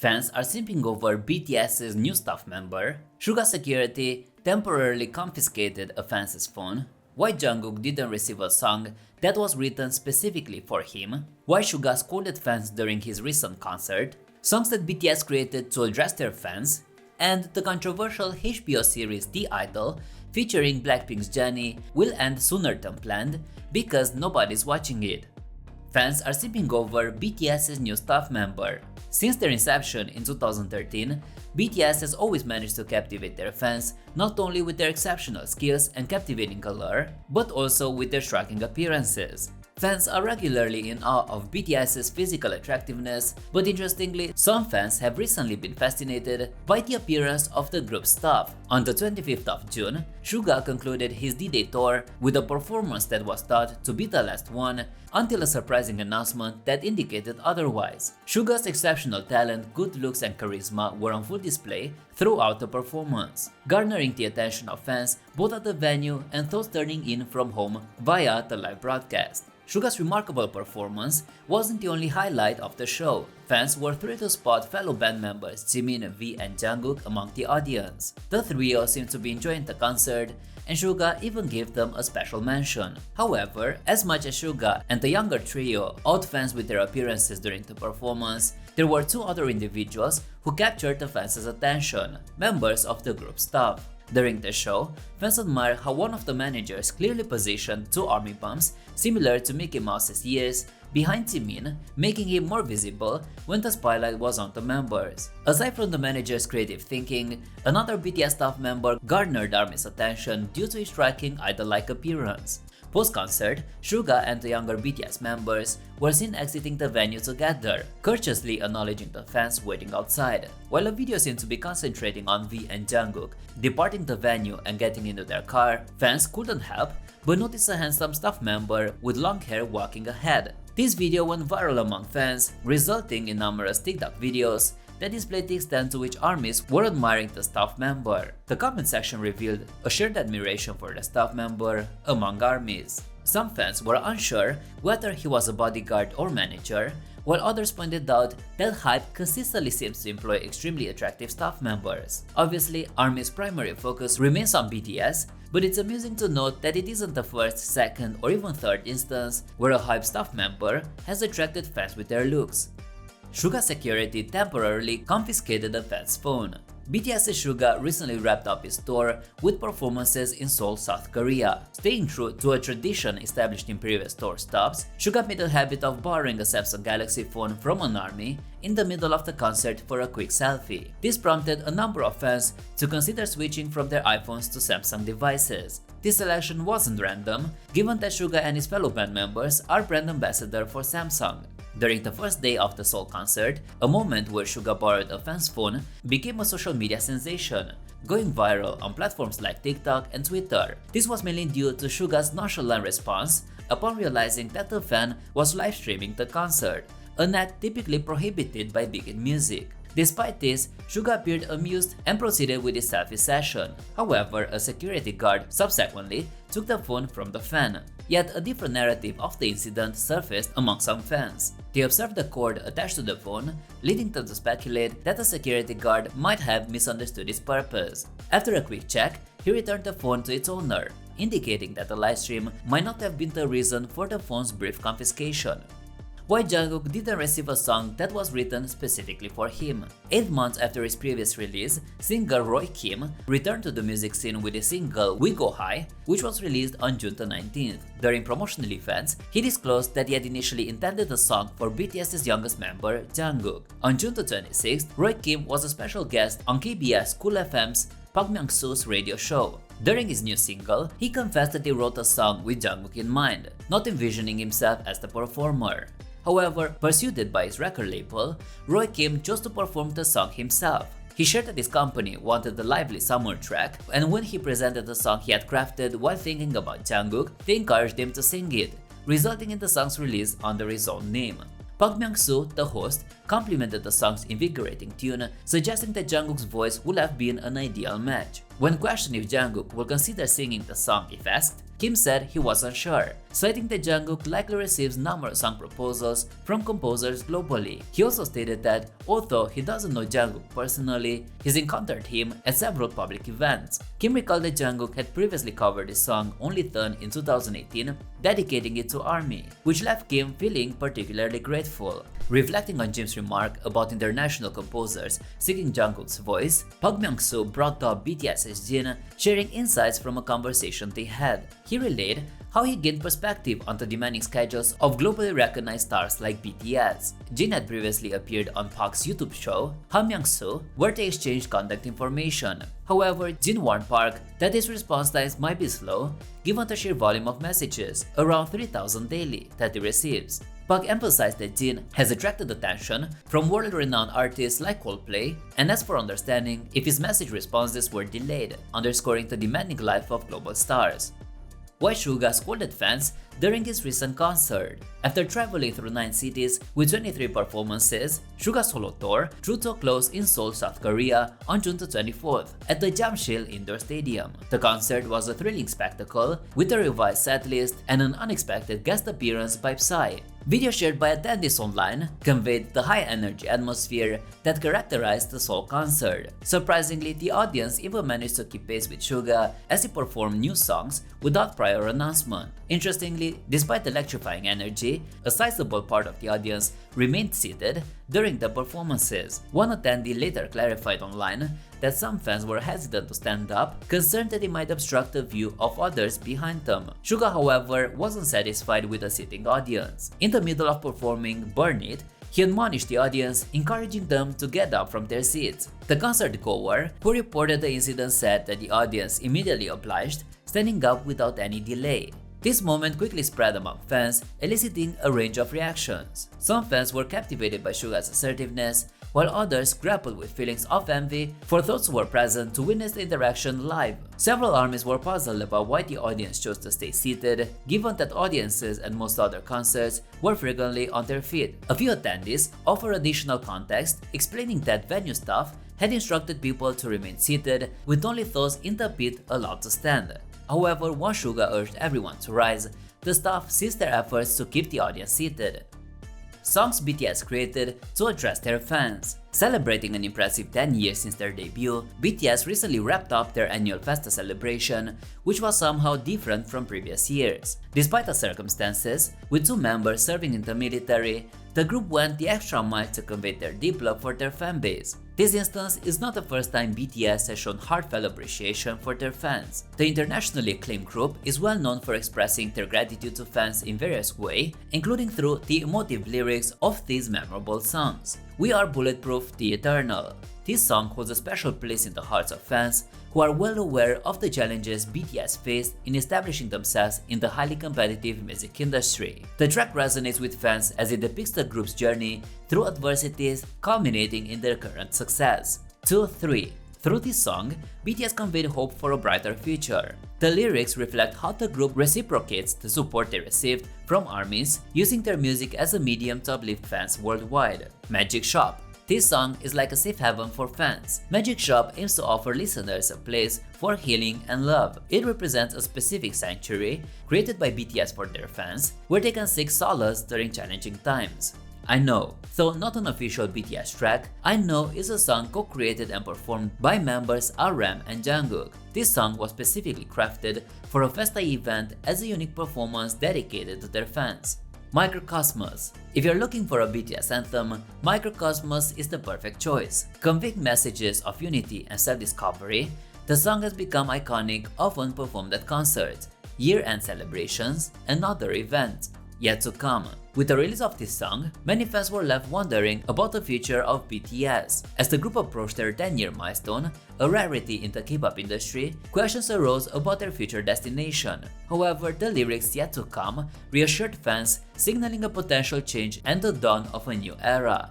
Fans are simping over BTS's new staff member. Suga security temporarily confiscated a fan's phone. Why Jungkook didn't receive a song that was written specifically for him. Why Suga scolded fans during his recent concert. Songs that BTS created to address their fans. And the controversial HBO series The Idol featuring BLACKPINK's Jennie will end sooner than planned because nobody's watching it. Fans are simping over BTS's new staff member. Since their inception in 2013, BTS has always managed to captivate their fans not only with their exceptional skills and captivating allure, but also with their striking appearances. Fans are regularly in awe of BTS's physical attractiveness, but interestingly, some fans have recently been fascinated by the appearance of the group's staff. On the 25th of June, Suga concluded his D-Day tour with a performance that was thought to be the last one until a surprising announcement that indicated otherwise. Suga's exceptional talent, good looks and charisma were on full display throughout the performance, garnering the attention of fans both at the venue and those turning in from home via the live broadcast. Suga's remarkable performance wasn't the only highlight of the show. Fans were thrilled to spot fellow band members Jimin, V and Jungkook among the audience. The trio seemed to be enjoying the concert, and Suga even gave them a special mention. However, as much as Suga and the younger trio awed fans with their appearances during the performance, there were two other individuals who captured the fans' attention, members of the group's staff. During the show, fans admired how one of the managers clearly positioned two army bumps similar to Mickey Mouse's ears behind Jimin, making him more visible when the spotlight was on the members. Aside from the manager's creative thinking, another BTS staff member garnered ARMY's attention due to his striking idol-like appearance. Post-concert, Suga and the younger BTS members were seen exiting the venue together, courteously acknowledging the fans waiting outside. While a video seemed to be concentrating on V and Jungkook departing the venue and getting into their car, fans couldn't help but notice a handsome staff member with long hair walking ahead. This video went viral among fans, resulting in numerous TikTok videos that displayed the extent to which ARMYs were admiring the staff member. The comment section revealed a shared admiration for the staff member among ARMYs. Some fans were unsure whether he was a bodyguard or manager, while others pointed out that HYBE consistently seems to employ extremely attractive staff members. Obviously, ARMY's primary focus remains on BTS, but it's amusing to note that it isn't the first, second, or even third instance where a HYBE staff member has attracted fans with their looks. Suga security temporarily confiscated a fan's phone. BTS's Suga recently wrapped up his tour with performances in Seoul, South Korea. Staying true to a tradition established in previous tour stops, Suga made a habit of borrowing a Samsung Galaxy phone from an ARMY in the middle of the concert for a quick selfie. This prompted a number of fans to consider switching from their iPhones to Samsung devices. This selection wasn't random, given that Suga and his fellow band members are brand ambassador for Samsung. During the first day of the Seoul concert, a moment where Suga borrowed a fan's phone became a social media sensation, going viral on platforms like TikTok and Twitter. This was mainly due to Suga's nonchalant response upon realizing that the fan was live streaming the concert, an act typically prohibited by Big Hit Music. Despite this, Suga appeared amused and proceeded with his selfie session. However, a security guard subsequently took the phone from the fan. Yet a different narrative of the incident surfaced among some fans. They observed the cord attached to the phone, leading them to speculate that the security guard might have misunderstood its purpose. After a quick check, he returned the phone to its owner, indicating that the livestream might not have been the reason for the phone's brief confiscation. Why Jungkook didn't receive a song that was written specifically for him. 8 months after his previous release, singer Roy Kim returned to the music scene with his single We Go High, which was released on June 19th. During promotional events, he disclosed that he had initially intended a song for BTS's youngest member, Jungkook. On June 26th, Roy Kim was a special guest on KBS Cool FM's Park Myung-soo's radio show. During his new single, he confessed that he wrote a song with Jungkook in mind, not envisioning himself as the performer. However, persuaded by his record label, Roy Kim chose to perform the song himself. He shared that his company wanted the lively summer track, and when he presented the song he had crafted while thinking about Jungkook, they encouraged him to sing it, resulting in the song's release under his own name. Park Myung-soo, the host, complimented the song's invigorating tune, suggesting that Jungkook's voice would have been an ideal match. When questioned if Jungkook would consider singing the song if asked, Kim said he wasn't sure, citing that Jungkook likely receives numerous song proposals from composers globally. He also stated that although he doesn't know Jungkook personally, he's encountered him at several public events. Kim recalled that Jungkook had previously covered his song Only Turn in 2018, dedicating it to ARMY, which left Kim feeling particularly grateful. Reflecting on Jim's remark about international composers seeking Jungkook's voice, Park Myung-soo brought up BTS's Jin, sharing insights from a conversation they had. He relayed how he gained perspective on the demanding schedules of globally recognized stars like BTS. Jin had previously appeared on Park's YouTube show, Park Myung-soo, where they exchanged contact information. However, Jin warned Park that his response times might be slow given the sheer volume of messages, around 3,000 daily, that he receives. Park emphasized that Jin has attracted attention from world-renowned artists like Coldplay and asked for understanding if his message responses were delayed, underscoring the demanding life of global stars. Why Suga scolded fans during his recent concert. After traveling through 9 cities with 23 performances, Suga's solo tour drew to a close in Seoul, South Korea on June 24th at the Jamsil Indoor Stadium. The concert was a thrilling spectacle with a revised setlist and an unexpected guest appearance by Psy. Video shared by attendees online conveyed the high-energy atmosphere that characterized the Seoul concert. Surprisingly, the audience even managed to keep pace with Suga as he performed new songs without prior announcement. Interestingly, despite the electrifying energy, a sizable part of the audience remained seated during the performances. One attendee later clarified online that some fans were hesitant to stand up, concerned that they might obstruct the view of others behind them. Suga, however, wasn't satisfied with a sitting audience. In the middle of performing Burn It, he admonished the audience, encouraging them to get up from their seats. The concert goer, who reported the incident, said that the audience immediately obliged, standing up without any delay. This moment quickly spread among fans, eliciting a range of reactions. Some fans were captivated by Suga's assertiveness, while others grappled with feelings of envy for those who were present to witness the interaction live. Several armies were puzzled about why the audience chose to stay seated, given that audiences at most other concerts were frequently on their feet. A few attendees offered additional context, explaining that venue staff had instructed people to remain seated, with only those in the pit allowed to stand. However, once Suga urged everyone to rise, the staff ceased their efforts to keep the audience seated. Songs BTS created to address their fans. Celebrating an impressive 10 years since their debut, BTS recently wrapped up their annual Festa celebration, which was somehow different from previous years. Despite the circumstances, with 2 members serving in the military, the group went the extra mile to convey their deep love for their fanbase. This instance is not the first time BTS has shown heartfelt appreciation for their fans. The internationally acclaimed group is well known for expressing their gratitude to fans in various ways, including through the emotive lyrics of these memorable songs. We Are Bulletproof, The Eternal. This song holds a special place in the hearts of fans who are well aware of the challenges BTS faced in establishing themselves in the highly competitive music industry. The track resonates with fans as it depicts the group's journey through adversities, culminating in their current success. 2-3. Through this song, BTS conveyed hope for a brighter future. The lyrics reflect how the group reciprocates the support they received from armies, using their music as a medium to uplift fans worldwide. Magic Shop. This song is like a safe haven for fans. Magic Shop aims to offer listeners a place for healing and love. It represents a specific sanctuary created by BTS for their fans, where they can seek solace during challenging times. I Know. Though not an official BTS track, I Know is a song co-created and performed by members RM and Jungkook. This song was specifically crafted for a Festa event as a unique performance dedicated to their fans. Microcosmos. If you're looking for a BTS anthem, Microcosmos is the perfect choice. Conveying messages of unity and self-discovery, the song has become iconic, often performed at concerts, year-end celebrations, and other events. Yet to come. With the release of this song, many fans were left wondering about the future of BTS. As the group approached their 10-year milestone, a rarity in the K-pop industry, questions arose about their future destination. However, the lyrics Yet to Come reassured fans, signaling a potential change and the dawn of a new era.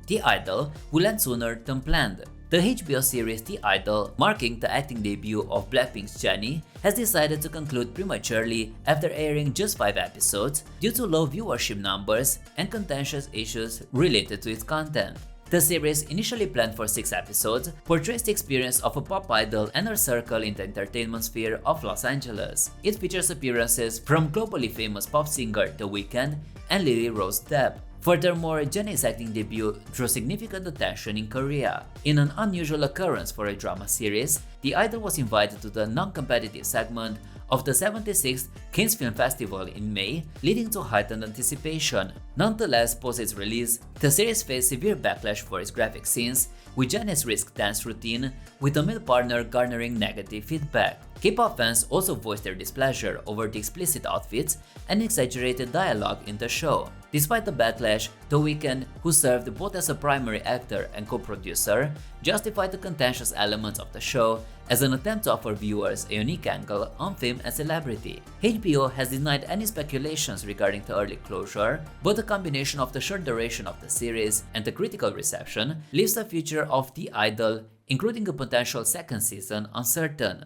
The Idol will end sooner than planned. The HBO series The Idol, marking the acting debut of BLACKPINK's Jennie, has decided to conclude prematurely after airing just 5 episodes due to low viewership numbers and contentious issues related to its content. The series, initially planned for 6 episodes, portrays the experience of a pop idol and her circle in the entertainment sphere of Los Angeles. It features appearances from globally famous pop singer The Weeknd and Lily Rose Depp. Furthermore, Jennie's acting debut drew significant attention in Korea. In an unusual occurrence for a drama series, the idol was invited to the non-competitive segment of the 76th Cannes Film Festival in May, leading to heightened anticipation. Nonetheless, post its release, the series faced severe backlash for its graphic scenes, with Jennie's risk dance routine, with the male partner garnering negative feedback. K-pop fans also voiced their displeasure over the explicit outfits and exaggerated dialogue in the show. Despite the backlash, The Weeknd, who served both as a primary actor and co-producer, justified the contentious elements of the show as an attempt to offer viewers a unique angle on fame and celebrity. HBO has denied any speculations regarding the early closure, but the combination of the short duration of the series and the critical reception leaves the future of The Idol, including a potential second season, uncertain.